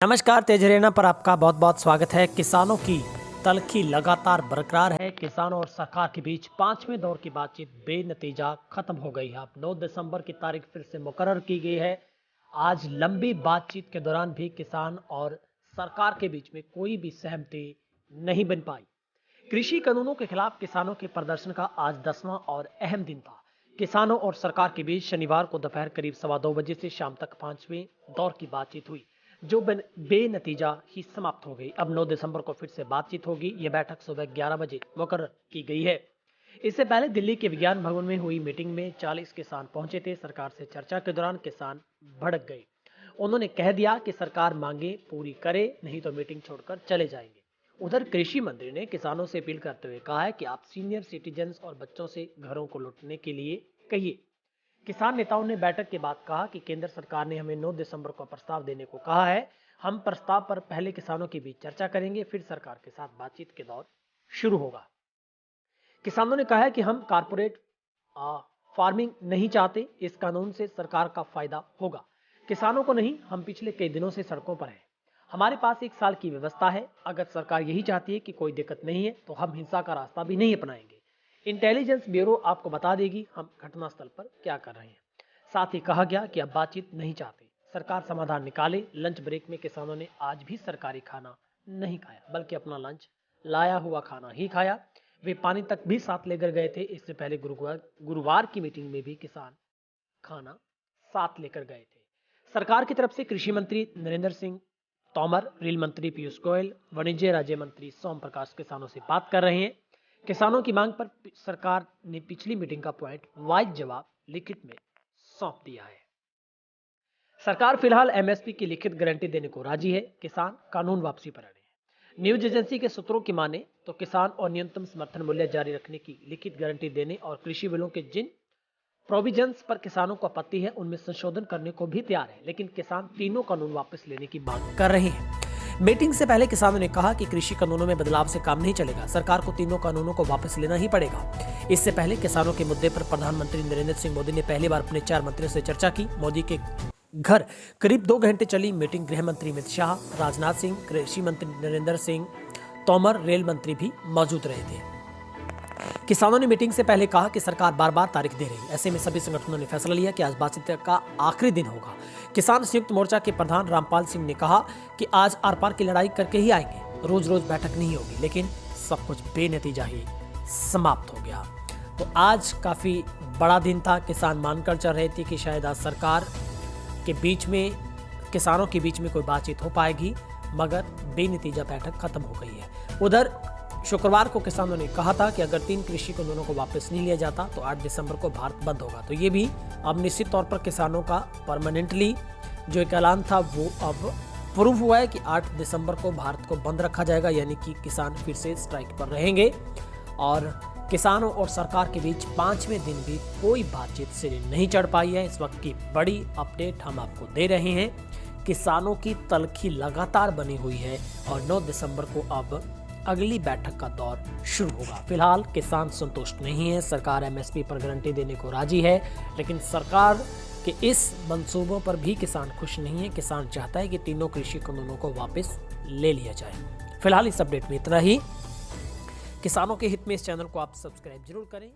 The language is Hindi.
नमस्कार, तेज हरियाणा पर आपका बहुत बहुत स्वागत है। किसानों की तल्खी लगातार बरकरार है। किसानों और सरकार के बीच पांचवें दौर की बातचीत बेनतीजा खत्म हो गई है। अब 9 दिसंबर की तारीख फिर से मुकर्रर की गई है। आज लंबी बातचीत के दौरान भी किसान और सरकार के बीच में कोई भी सहमति नहीं बन पाई। कृषि कानूनों के खिलाफ किसानों के प्रदर्शन का आज 10वां और अहम दिन था। किसानों और सरकार के बीच शनिवार को दोपहर करीब 2:15 से शाम तक पांचवें दौर की बातचीत हुई, जो बेनतीजा ही समाप्त हो गई। अब 9 दिसंबर को फिर से बातचीत होगी। यह बैठक सुबह 11 बजे मुकर्रर की गई है। इससे पहले दिल्ली के विज्ञान भवन में हुई मीटिंग में 40 किसान पहुंचे थे। सरकार से चर्चा के दौरान किसान भड़क गए। उन्होंने कह दिया कि सरकार मांगे पूरी करे, नहीं तो मीटिंग छोड़कर चले जाएंगे। उधर कृषि मंत्री ने किसानों से अपील करते हुए कहा है कि आप सीनियर सिटीजन्स और बच्चों से घरों को लौटने के लिए कहिए। किसान नेताओं ने बैठक के बाद कहा कि केंद्र सरकार ने हमें 9 दिसंबर को प्रस्ताव देने को कहा है। हम प्रस्ताव पर पहले किसानों के बीच चर्चा करेंगे, फिर सरकार के साथ बातचीत के दौर शुरू होगा। किसानों ने कहा है कि हम कारपोरेट फार्मिंग नहीं चाहते। इस कानून से सरकार का फायदा होगा, किसानों को नहीं। हम पिछले कई दिनों से सड़कों पर हैं। हमारे पास 1 साल की व्यवस्था है। अगर सरकार यही चाहती है कि कोई दिक्कत नहीं है तो हम हिंसा का रास्ता भी नहीं अपनाएंगे। इंटेलिजेंस ब्यूरो आपको बता देगी हम घटनास्थल पर क्या कर रहे हैं। साथ ही कहा गया कि अब बातचीत नहीं चाहते, सरकार समाधान निकाले। लंच ब्रेक में किसानों ने आज भी सरकारी खाना नहीं खाया, बल्कि अपना लंच लाया हुआ खाना ही खाया। वे पानी तक भी साथ लेकर गए थे। इससे पहले गुरुवार की मीटिंग में भी किसान खाना साथ लेकर गए थे। सरकार की तरफ से कृषि मंत्री नरेंद्र सिंह तोमर, रेल मंत्री पीयूष गोयल, वाणिज्य राज्य मंत्री सोम प्रकाश किसानों से बात कर रहे हैं। किसानों की मांग पर सरकार ने पिछली मीटिंग का पॉइंट वाइज जवाब लिखित में सौंप दिया है। सरकार फिलहाल एमएसपी की लिखित गारंटी देने को राजी है। किसान कानून वापसी पर अड़े हैं। न्यूज एजेंसी के सूत्रों की माने तो किसान और न्यूनतम समर्थन मूल्य जारी रखने की लिखित गारंटी देने और कृषि बिलों के जिन प्रोविजंस पर किसानों को आपत्ति है उनमें संशोधन करने को भी तैयार है, लेकिन किसान तीनों कानून वापस लेने की मांग कर रहे हैं। मीटिंग से पहले किसानों ने कहा कि कृषि कानूनों में बदलाव से काम नहीं चलेगा, सरकार को तीनों कानूनों को वापस लेना ही पड़ेगा। इससे पहले किसानों के मुद्दे पर प्रधानमंत्री नरेंद्र सिंह मोदी ने पहली बार अपने 4 मंत्रियों से चर्चा की। मोदी के घर करीब 2 घंटे चली मीटिंग। गृह मंत्री अमित शाह, राजनाथ सिंह, कृषि मंत्री नरेंद्र सिंह तोमर, रेल मंत्री भी मौजूद रहे थे। किसानों ने मीटिंग से पहले कहा कि सरकार बार-बार तारीख दे रही है। ऐसे में सभी संगठनों ने फैसला लिया कि आज बातचीत का आखिरी दिन होगा। किसान संयुक्त मोर्चा के प्रधान रामपाल सिंह ने कहा कि आज आर-पार की लड़ाई करके ही आएंगे। रोज-रोज बैठक नहीं होगी, लेकिन सब कुछ बेनतीजा ही समाप्त हो गया। तो आज काफी बड़ा दिन था। किसान मानकर चल रहे थे कि शायद आज सरकार के बीच में, किसानों के बीच में कोई बातचीत हो पाएगी, मगर बेनतीजा बैठक खत्म हो गई है। उधर शुक्रवार को किसानों ने कहा था कि अगर 3 कृषि कानूनों को वापस नहीं लिया जाता तो 8 दिसंबर को भारत बंद होगा। तो ये भी अब निश्चित तौर पर किसानों का परमानेंटली जो एक ऐलान था वो अब प्रूव हुआ है कि 8 दिसंबर को भारत को बंद रखा जाएगा, यानी कि किसान फिर से स्ट्राइक पर रहेंगे। और किसानों और सरकार के बीच 5वें दिन भी कोई बातचीत सिरे नहीं चढ़ पाई है। इस वक्त की बड़ी अपडेट हम आपको दे रहे हैं। किसानों की तल्खी लगातार बनी हुई है और 9 दिसंबर को अब अगली बैठक का दौर शुरू होगा। फिलहाल किसान संतुष्ट नहीं है। सरकार एमएसपी पर गारंटी देने को राजी है, लेकिन सरकार के इस मंसूबों पर भी किसान खुश नहीं है। किसान चाहता है कि तीनों कृषि कानूनों को वापस ले लिया जाए। फिलहाल इस अपडेट में इतना ही। किसानों के हित में इस चैनल को आप सब्सक्राइब जरूर करें।